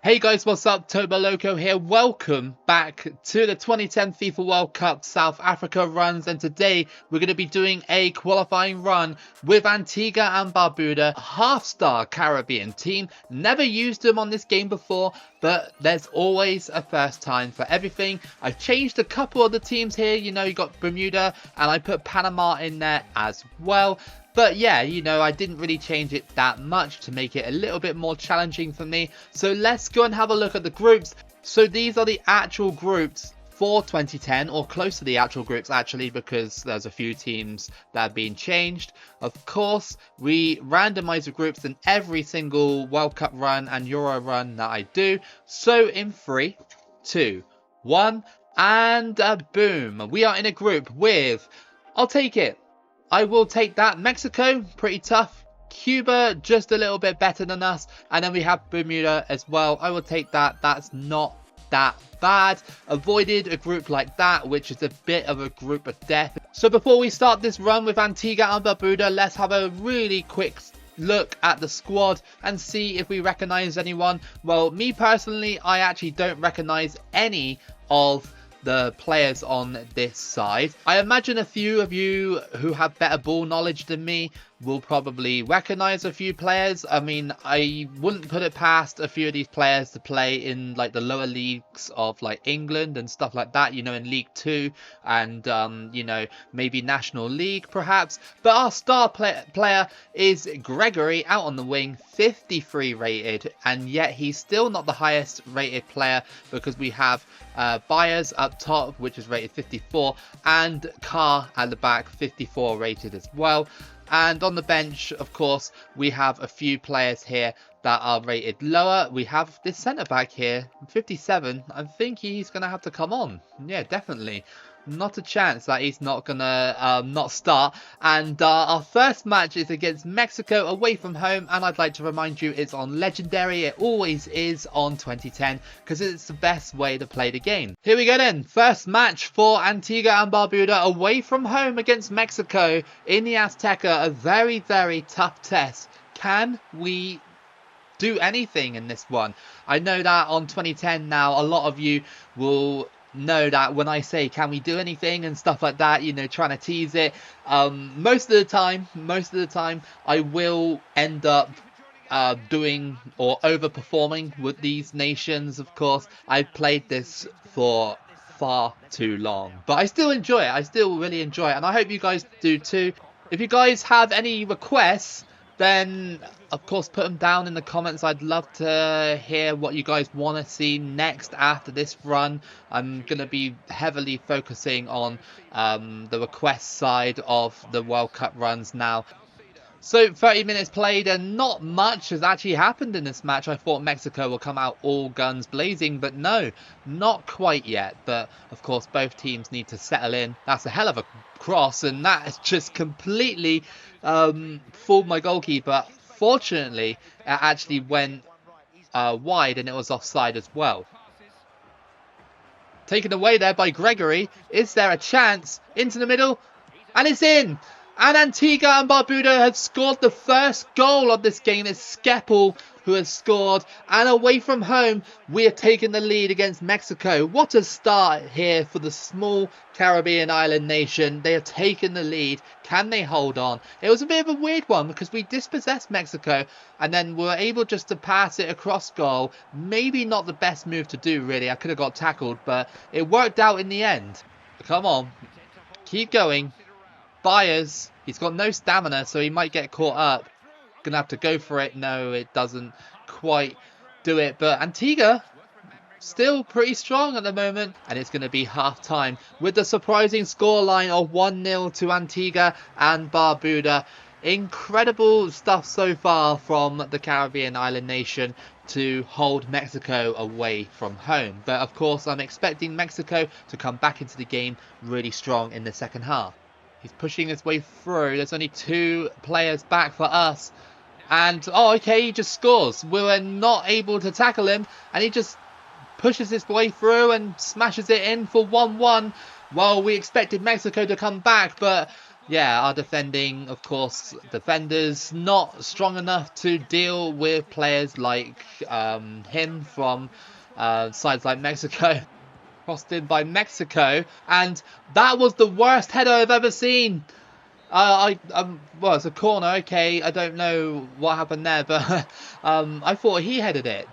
Hey guys, what's up? Toboloco here. Welcome back to the 2010 FIFA World Cup South Africa runs, and today we're going to be doing a qualifying run with Antigua and Barbuda, a half-star Caribbean team. Never used them on this game before, but there's always a first time for everything. I've changed a couple of the teams here. You know, you got Bermuda, and I put Panama in there as well. But yeah, you know, I didn't really change it that much to make it a little bit more challenging for me. So let's go and have a look at the groups. So these are the actual groups for 2010, or close to the actual groups actually, because there's a few teams that have been changed. Of course, we randomize the groups in every single World Cup run and Euro run that I do. So in 3, 2, 1, and boom. We are in a group with, I'll take it. I will take that. Mexico, pretty tough. Cuba, just a little bit better than us. And then we have Bermuda as well. I will take that. That's not that bad. Avoided a group like that, which is a bit of a group of death. So before we start this run with Antigua and Barbuda, let's have a really quick look at the squad and see if we recognize anyone. Well, me personally, I actually don't recognize any of the players on this side. I imagine a few of you who have better ball knowledge than me will probably recognize a few players. I mean, I wouldn't put it past a few of these players to play in like the lower leagues of like England and stuff like that, you know, in League 2 and you know, maybe National League perhaps. But our star player is Gregory, out on the wing, 53 rated, and yet he's still not the highest rated player because we have Byers up top, which is rated 54, and Carr at the back, 54 rated as well. And on the bench, of course, we have a few players here that are rated lower. We have this centre-back here, 57. I think he's going to have to come on. Yeah, definitely. Not a chance that he's not going to not start. And our first match is against Mexico away from home. And I'd like to remind you, it's on Legendary. It always is on 2010 because it's the best way to play the game. Here we go then. First match for Antigua and Barbuda away from home against Mexico in the Azteca. A very, very tough test. Can we do anything in this one? I know that on 2010 now, a lot of you will know that when I say can we do anything and stuff like that, you know, trying to tease it, most of the time I will end up doing or overperforming with these nations. Of course, I've played this for far too long, but I still enjoy it. I still really enjoy it, and I hope you guys do too. If you guys have any requests, then of course put them down in the comments. I'd love to hear what you guys want to see next after this run. I'm going to be heavily focusing on the request side of the World Cup runs now. So 30 minutes played and not much has actually happened in this match. I thought Mexico will come out all guns blazing, but no, not quite yet. But of course both teams need to settle in. That's a hell of a cross, and that has just completely fooled my goalkeeper. Fortunately, it actually went wide and it was offside as well. Taken away there by Gregory. Is there a chance? Into the middle, and it's in. And Antigua and Barbuda have scored the first goal of this game. It's Skeppel who has scored. And away from home, we are taking the lead against Mexico. What a start here for the small Caribbean island nation. They have taken the lead. Can they hold on? It was a bit of a weird one because we dispossessed Mexico and then were able just to pass it across goal. Maybe not the best move to do, really. I could have got tackled, but it worked out in the end. Come on. Keep going. Byers, he's got no stamina, so he might get caught up. Gonna have to go for it. No, it doesn't quite do it. But Antigua, still pretty strong at the moment. And it's going to be half time with the surprising scoreline of 1-0 to Antigua and Barbuda. Incredible stuff so far from the Caribbean island nation to hold Mexico away from home. But of course, I'm expecting Mexico to come back into the game really strong in the second half. He's pushing his way through. There's only 2 players back for us. And, oh, okay, he just scores. We were not able to tackle him. And he just pushes his way through and smashes it in for 1-1. Well, we expected Mexico to come back, but yeah, our defending, of course, defenders not strong enough to deal with players like him from sides like Mexico. Crossed in by Mexico, and that was the worst header I've ever seen. Well, it's a corner, okay. I don't know what happened there, but I thought he headed it.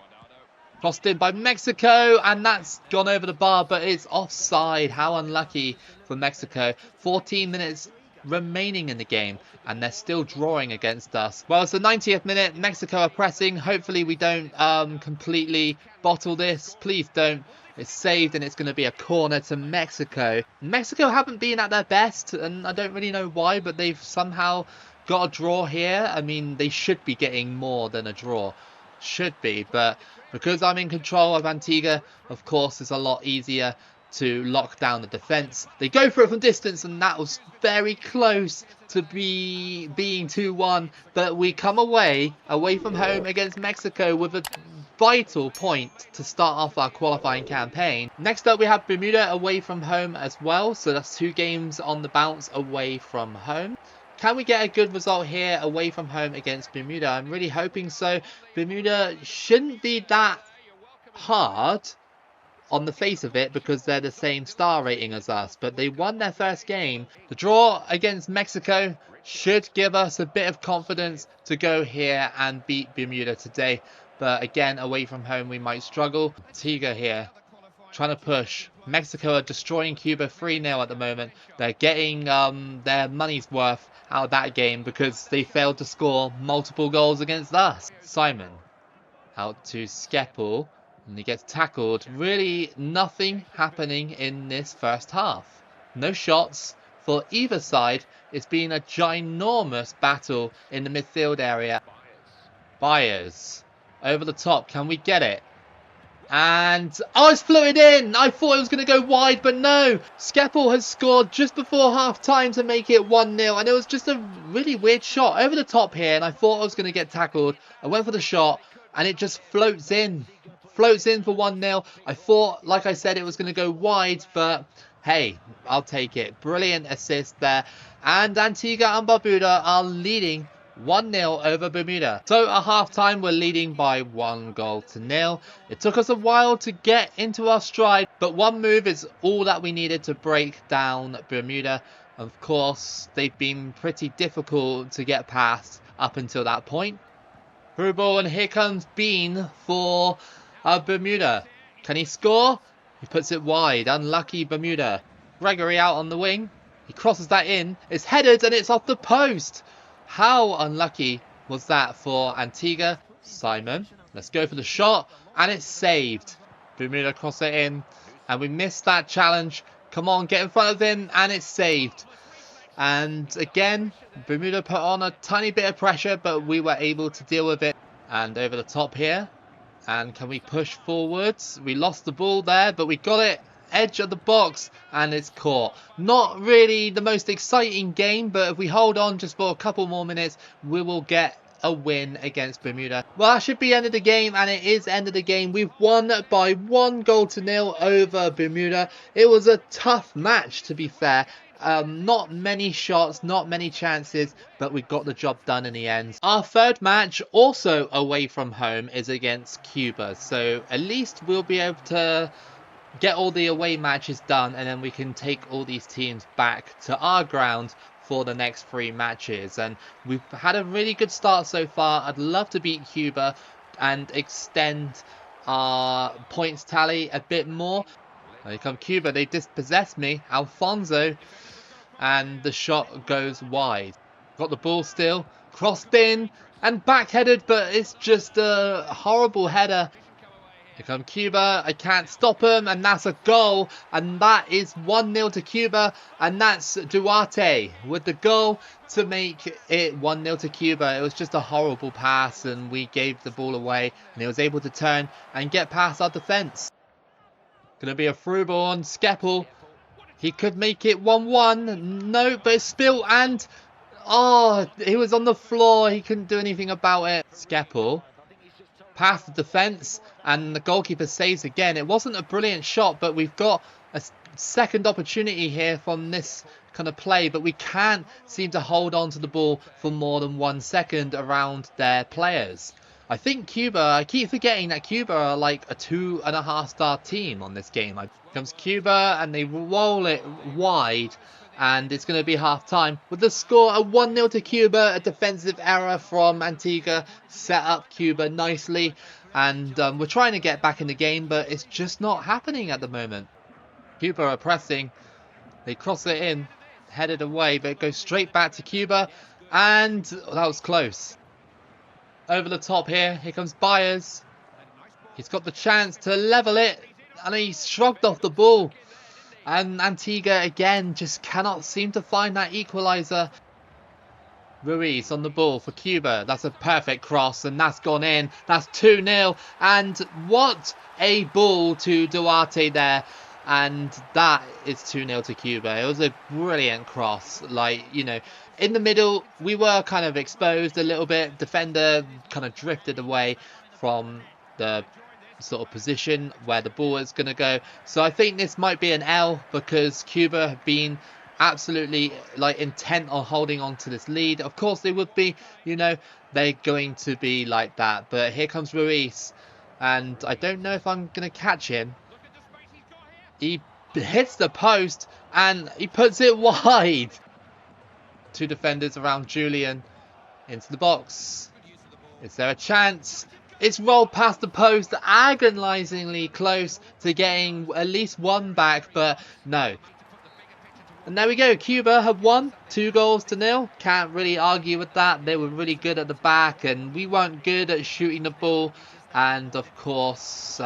Crossed in by Mexico, and that's gone over the bar, but it's offside. How unlucky for Mexico. 14 minutes remaining in the game, and they're still drawing against us. Well, it's the 90th minute. Mexico are pressing. Hopefully we don't completely bottle this. Please don't. It's saved, and it's going to be a corner to Mexico. Mexico haven't been at their best, and I don't really know why, but they've somehow got a draw here. I mean, they should be getting more than a draw. Should be, but because I'm in control of Antigua, of course, it's a lot easier to lock down the defence. They go for it from distance, and that was very close to being 2-1. But we come away from home against Mexico with a vital point to start off our qualifying campaign. Next up, we have Bermuda away from home as well. So that's 2 games on the bounce away from home. Can we get a good result here away from home against Bermuda? I'm really hoping so. Bermuda shouldn't be that hard on the face of it because they're the same star rating as us. But they won their first game. The draw against Mexico should give us a bit of confidence to go here and beat Bermuda today. But again, away from home, we might struggle. Antigua here, trying to push. Mexico are destroying Cuba 3-0 at the moment. They're getting their money's worth out of that game because they failed to score multiple goals against us. Simon out to Skeppel, and he gets tackled. Really nothing happening in this first half. No shots for either side. It's been a ginormous battle in the midfield area. Byers over the top. Can we get it? And oh, it's floated in. I thought it was going to go wide, but no. Skeppel has scored just before half time to make it 1-0, and it was just a really weird shot over the top here, and I thought I was going to get tackled. I went for the shot, and it just floats in for 1-0. I thought, like I said, it was going to go wide, but hey, I'll take it. Brilliant assist there, and Antigua and Barbuda are leading 1-0 over Bermuda. So at half-time, we're leading by 1-0. It took us a while to get into our stride, but one move is all that we needed to break down Bermuda. Of course, they've been pretty difficult to get past up until that point. Through ball, and here comes Bean for Bermuda. Can he score? He puts it wide. Unlucky Bermuda. Gregory out on the wing. He crosses that in. It's headed, and it's off the post. How unlucky was that for Antigua? Simon, let's go for the shot, and it's saved. Bermuda cross it in, and we missed that challenge. Come on, get in front of him, and it's saved. And again, Bermuda put on a tiny bit of pressure, but we were able to deal with it. And over the top here, and can we push forwards? We lost the ball there, but we got it. Edge of the box, and it's caught. Not really the most exciting game, but if we hold on just for a couple more minutes, we will get a win against Bermuda. Well, that should be end of the game, and it is end of the game. We've won by 1-0 over Bermuda. It was a tough match, to be fair. Not many shots, not many chances, but we got the job done in the end. Our third match, also away from home, is against Cuba, so at least we'll be able to get all the away matches done, and then we can take all these teams back to our ground for the next 3 matches. And we've had a really good start so far. I'd love to beat Cuba and extend our points tally a bit more. Here come Cuba. They dispossessed me. Alfonso, and the shot goes wide. Got the ball still, crossed in and back-headed, but it's just a horrible header. Here come Cuba. I can't stop him, and that's a goal, and that is 1-0 to Cuba, and that's Duarte with the goal to make it 1-0 to Cuba. It was just a horrible pass, and we gave the ball away, and he was able to turn and get past our defence. Going to be a through ball on Skeppel. He could make it 1-1. No, but it's spilt, and oh, he was on the floor. He couldn't do anything about it. Skeppel past the defence, and the goalkeeper saves again. It wasn't a brilliant shot, but we've got a second opportunity here from this kind of play, but we can't seem to hold on to the ball for more than 1 second around their players. I think Cuba, I keep forgetting that Cuba are like a 2.5-star team on this game. Here comes Cuba and they roll it wide and it's going to be half time. With the score a 1-0 to Cuba, a defensive error from Antigua set up Cuba nicely. And we're trying to get back in the game, but it's just not happening at the moment. Cuba are pressing. They cross it in, headed away, but it goes straight back to Cuba. And that was close. Over the top here comes Byers. He's got the chance to level it, and he's shrugged off the ball. And Antigua again just cannot seem to find that equaliser. Ruiz on the ball for Cuba. That's a perfect cross, and that's gone in. That's 2-0. And what a ball to Duarte there. And that is 2-0 to Cuba. It was a brilliant cross. Like, you know, in the middle, we were kind of exposed a little bit. Defender kind of drifted away from the sort of position where the ball is going to go. So I think this might be an L because Cuba have been absolutely like intent on holding on to this lead. Of course they would be, you know, they're going to be like that. But here comes Ruiz. And I don't know if I'm going to catch him. He hits the post and he puts it wide. Two defenders around Julian into the box. Is there a chance? It's rolled past the post, agonisingly close to getting at least one back, but no. And there we go. Cuba have won 2-0. Can't really argue with that. They were really good at the back and we weren't good at shooting the ball. And of course,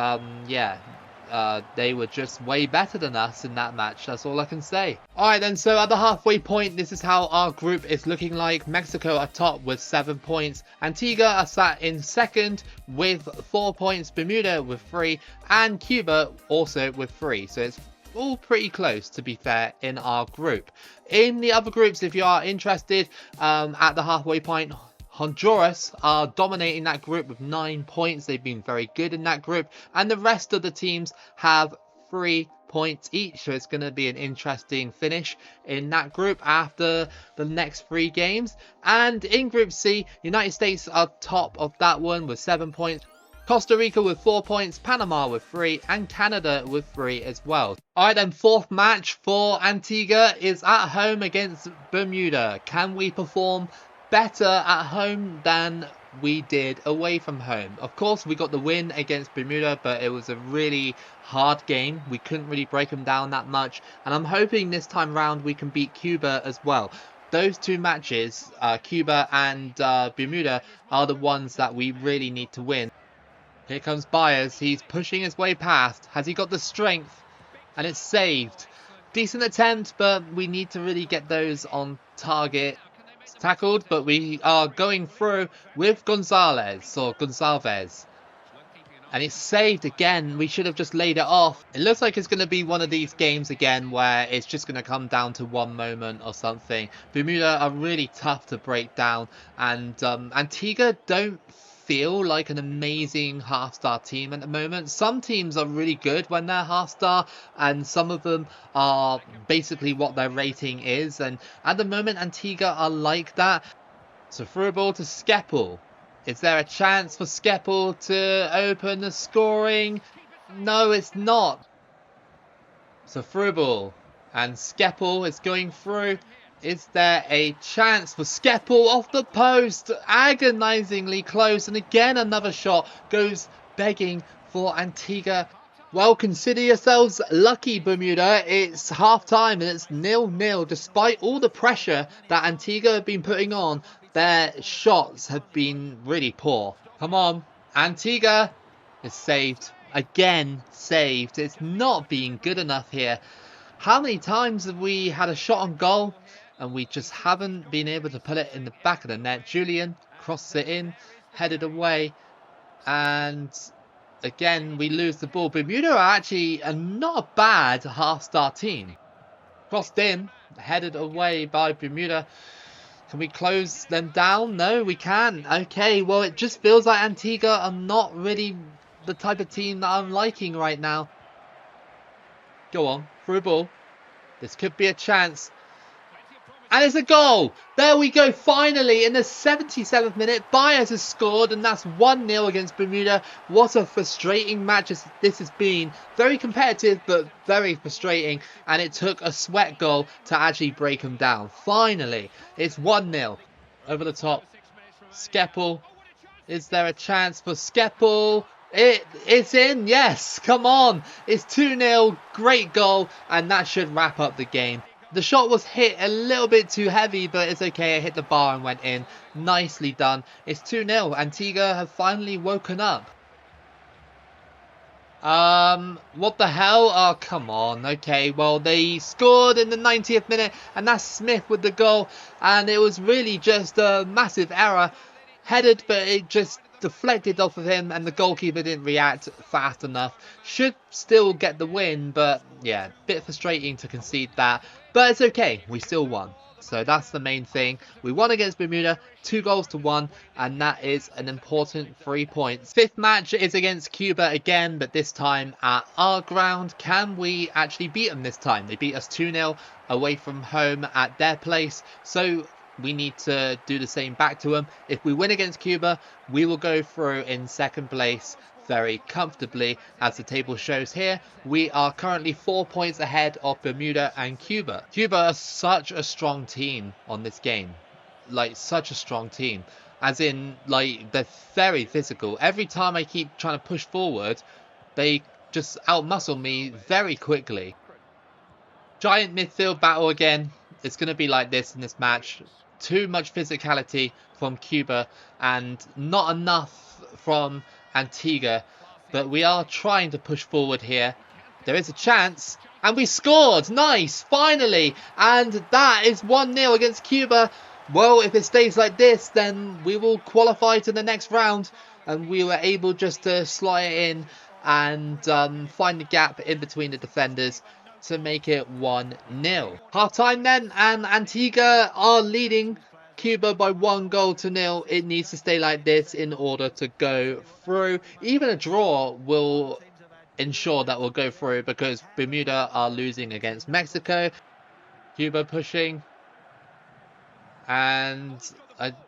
they were just way better than us in that match. That's all I can say. Alright then, so at the halfway point, this is how our group is looking like. Mexico are top with 7 points. Antigua are sat in second with 4 points. Bermuda with 3. And Cuba also with 3. So it's all pretty close, to be fair, in our group. In the other groups, if you are interested, at the halfway point, Honduras are dominating that group with 9 points. They've been very good in that group. And the rest of the teams have 3 points each. So it's going to be an interesting finish in that group after the next 3 games. And in Group C, United States are top of that one with 7 points. Costa Rica with 4 points, Panama with 3, and Canada with 3 as well. Alright then, fourth match for Antigua is at home against Bermuda. Can we perform better at home than we did away from home? Of course, we got the win against Bermuda, but it was a really hard game. We couldn't really break them down that much, and I'm hoping this time round we can beat Cuba as well. Those 2 matches, Cuba and Bermuda, are the ones that we really need to win. Here comes Byers. He's pushing his way past. Has he got the strength? And it's saved. Decent attempt, but we need to really get those on target. Tackled, but we are going through with Gonzalez. And it's saved again. We should have just laid it off. It looks like it's going to be one of these games again where it's just going to come down to one moment or something. Bermuda are really tough to break down, and Antigua don't feel like an amazing half-star team at the moment. Some teams are really good when they're half-star, and some of them are basically what their rating is, and at the moment Antigua are like that. So through a ball to Skeppel. Is there a chance for Skeppel to open the scoring? No, it's not. So through a ball, and Skeppel is going through. Is there a chance for Skeppel off the post? Agonisingly close. And again, another shot goes begging for Antigua. Well, consider yourselves lucky, Bermuda. It's half-time and it's 0-0. Despite all the pressure that Antigua have been putting on, their shots have been really poor. Come on. Antigua is saved. Again, saved. It's not being good enough here. How many times have we had a shot on goal and we just haven't been able to put it in the back of the net? Julian crosses it in, headed away, and again we lose the ball. Bermuda are actually not a bad half-star team. Crossed in, headed away by Bermuda. Can we close them down? No, we can. Okay, well, it just feels like Antigua are not really the type of team that I'm liking right now. Go on, through a ball. This could be a chance. And it's a goal. There we go. Finally, in the 77th minute, Baez has scored, and that's 1-0 against Bermuda. What a frustrating match this has been. Very competitive, but very frustrating. And it took a sweat goal to actually break them down. Finally, it's 1-0. Over the top. Skeppel. Is there a chance for Skeppel? It's in. Yes. Come on. It's 2-0. Great goal. And that should wrap up the game. The shot was hit a little bit too heavy, but it's okay. It hit the bar and went in. Nicely done. It's 2-0. Antigua have finally woken up. What the hell? Oh, come on. Okay, well, they scored in the 90th minute, and that's Smith with the goal. And it was really just a massive error. Headed, but it just deflected off of him, and the goalkeeper didn't react fast enough. Should still get the win, but yeah, bit frustrating to concede that. But it's okay, we still won. So that's the main thing. We won against Bermuda, 2-1, and that is an important 3 points. Fifth match is against Cuba again, but this time at our ground. Can we actually beat them this time? They beat us 2-0 away from home at their place. So we need to do the same back to them. If we win against Cuba, we will go through in second place very comfortably. As the table shows here, we are currently 4 points ahead of Bermuda and Cuba. Cuba are such a strong team on this game. Like, such a strong team. As in, like, they're very physical. Every time I keep trying to push forward, they just outmuscle me very quickly. Giant midfield battle again. It's going to be like this in this match. Too much physicality from Cuba and not enough from Antigua, but we are trying to push forward here. There is a chance, and we scored. Nice, finally, and that is 1-0 against Cuba. Well, if it stays like this, then we will qualify to the next round, and we were able just to slot it in and find the gap in between the defenders to make it 1-0. Half time then, and Antigua are leading Cuba by 1-0. It needs to stay like this in order to go through. Even a draw will ensure that we'll go through, because Bermuda are losing against Mexico. Cuba pushing. And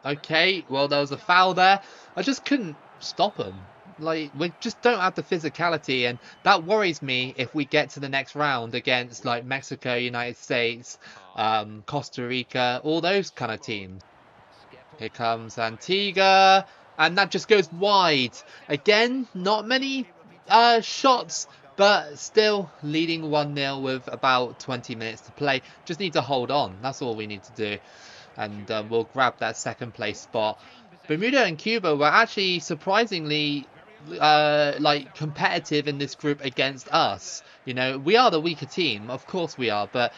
okay, well, there was a foul there. I just couldn't stop them. Like, we just don't have the physicality, and that worries me if we get to the next round against like Mexico, United States, Costa Rica, all those kind of teams. Here comes Antigua, and that just goes wide. Again, not many shots, but still leading 1-0 with about 20 minutes to play. Just need to hold on. That's all we need to do, and we'll grab that second place spot. Bermuda and Cuba were actually surprisingly like competitive in this group against us. You know, we are the weaker team, of course we are, but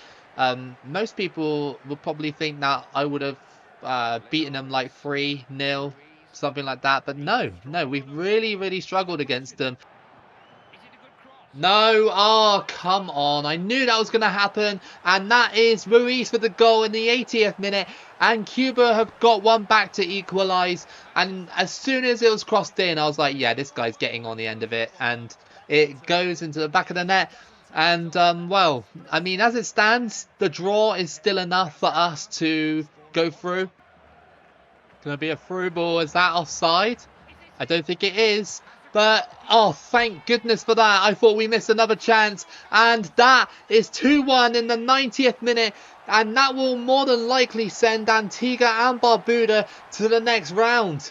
most people would probably think that I would have beaten them like 3-0, something like that, but no, we've really struggled against them. No, oh, come on. I knew that was going to happen. And that is Ruiz with the goal in the 80th minute. And Cuba have got one back to equalise. And as soon as it was crossed in, I was like, yeah, this guy's getting on the end of it. And it goes into the back of the net. And, well, I mean, as it stands, the draw is still enough for us to go through. Going to be a through ball. Is that offside? I don't think it is. But, oh, thank goodness for that. I thought we missed another chance. And that is 2-1 in the 90th minute. And that will more than likely send Antigua and Barbuda to the next round.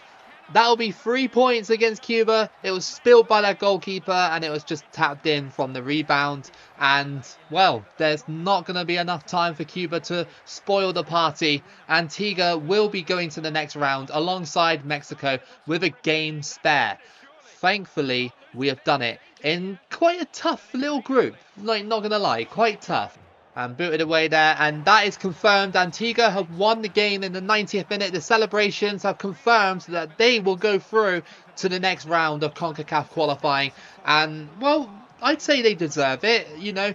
That will be 3 points against Cuba. It was spilled by their goalkeeper, and it was just tapped in from the rebound. And, well, there's not going to be enough time for Cuba to spoil the party. Antigua will be going to the next round alongside Mexico with a game spare. Thankfully, we have done it in quite a tough little group. Like, not going to lie, quite tough. And booted away there, and that is confirmed. Antigua have won the game in the 90th minute. The celebrations have confirmed that they will go through to the next round of CONCACAF qualifying. And, well, I'd say they deserve it. You know,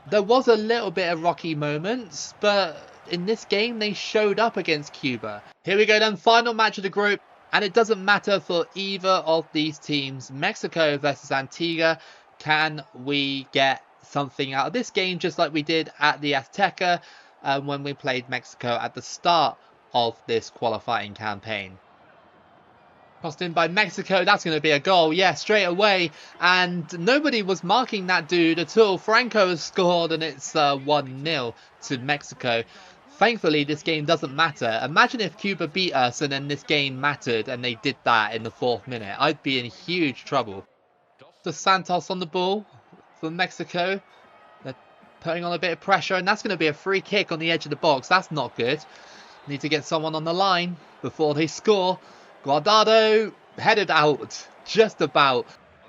there was a little bit of rocky moments, but in this game, they showed up against Cuba. Here we go then, final match of the group. And it doesn't matter for either of these teams. Mexico versus Antigua. Can we get something out of this game just like we did at the Azteca? when we played Mexico at the start of this qualifying campaign. Crossed in by Mexico, that's going to be a goal, yeah, straight away, and nobody was marking that dude at all. Franco has scored and it's 1-0 to Mexico. Thankfully, this game doesn't matter. Imagine if Cuba beat us and then this game mattered and they did that in the 4th minute. I'd be in huge trouble. Dos Santos on the ball for Mexico. They're putting on a bit of pressure, and that's going to be a free kick on the edge of the box. That's not good. Need to get someone on the line before they score. Guardado headed out, just about.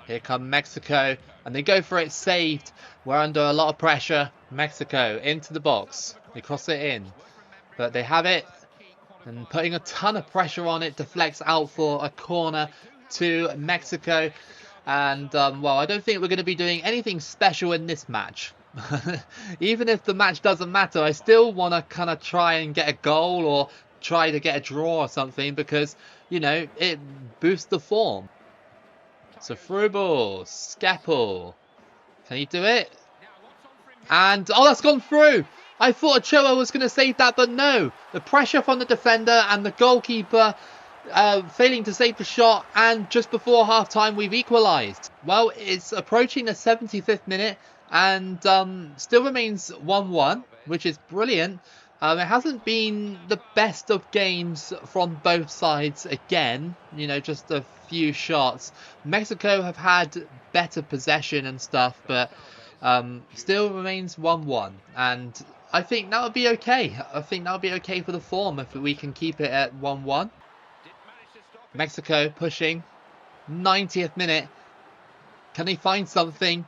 Here come Mexico, and they go for it, saved. We're under a lot of pressure. Mexico into the box. They cross it in, but they have it, and putting a ton of pressure on it, deflects out for a corner to Mexico. And, well, I don't think we're going to be doing anything special in this match. Even if the match doesn't matter, I still want to kind of try and get a goal or try to get a draw or something, because, you know, it boosts the form. So through ball, Skeppel. Can he do it? And, oh, that's gone through. I thought Ochoa was going to save that, but no. The pressure from the defender and the goalkeeper failing to save the shot, and just before half-time we've equalised. Well, it's approaching the 75th minute, and still remains 1-1, which is brilliant. It hasn't been the best of games from both sides again, you know, just a few shots. Mexico have had better possession and stuff, but still remains 1-1, and I think that would be okay. I think that would be okay for the form if we can keep it at 1-1. Mexico pushing, 90th minute. Can he find something?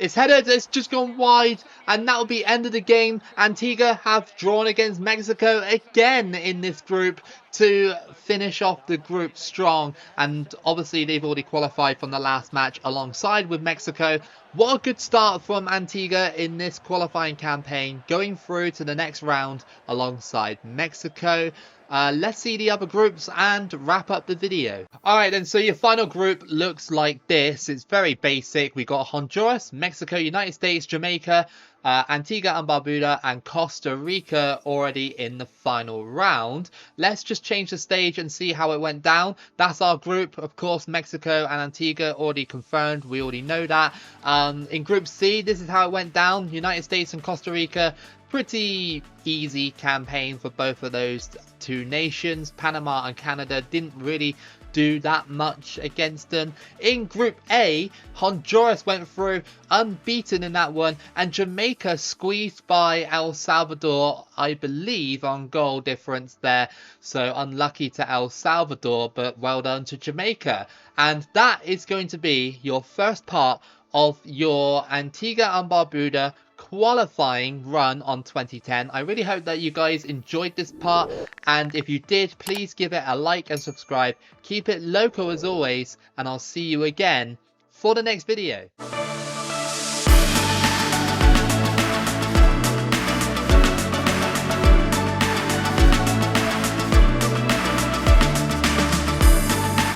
It's headed, it's just gone wide, and that'll be end of the game. Antigua have drawn against Mexico again in this group to finish off the group strong, and obviously they've already qualified from the last match alongside with Mexico. What a good start from Antigua in this qualifying campaign, going through to the next round alongside Mexico. Let's see the other groups and wrap up the video. Alright then, so your final group looks like this. It's very basic. We got Honduras, Mexico, United States, Jamaica, Antigua and Barbuda, and Costa Rica already in the final round. Let's just change the stage and see how it went down. That's our group. Of course, Mexico and Antigua already confirmed. We already know that. In Group C, this is how it went down. United States and Costa Rica. Pretty easy campaign for both of those two nations. Panama and Canada didn't really do that much against them. In Group A, Honduras went through unbeaten in that one, and Jamaica squeezed by El Salvador, I believe, on goal difference there. So unlucky to El Salvador, but well done to Jamaica. And that is going to be your first part of your Antigua and Barbuda qualifying run on 2010. I really hope that you guys enjoyed this part, and if you did, please give it a like and subscribe. Keep it local as always, and I'll see you again for the next video.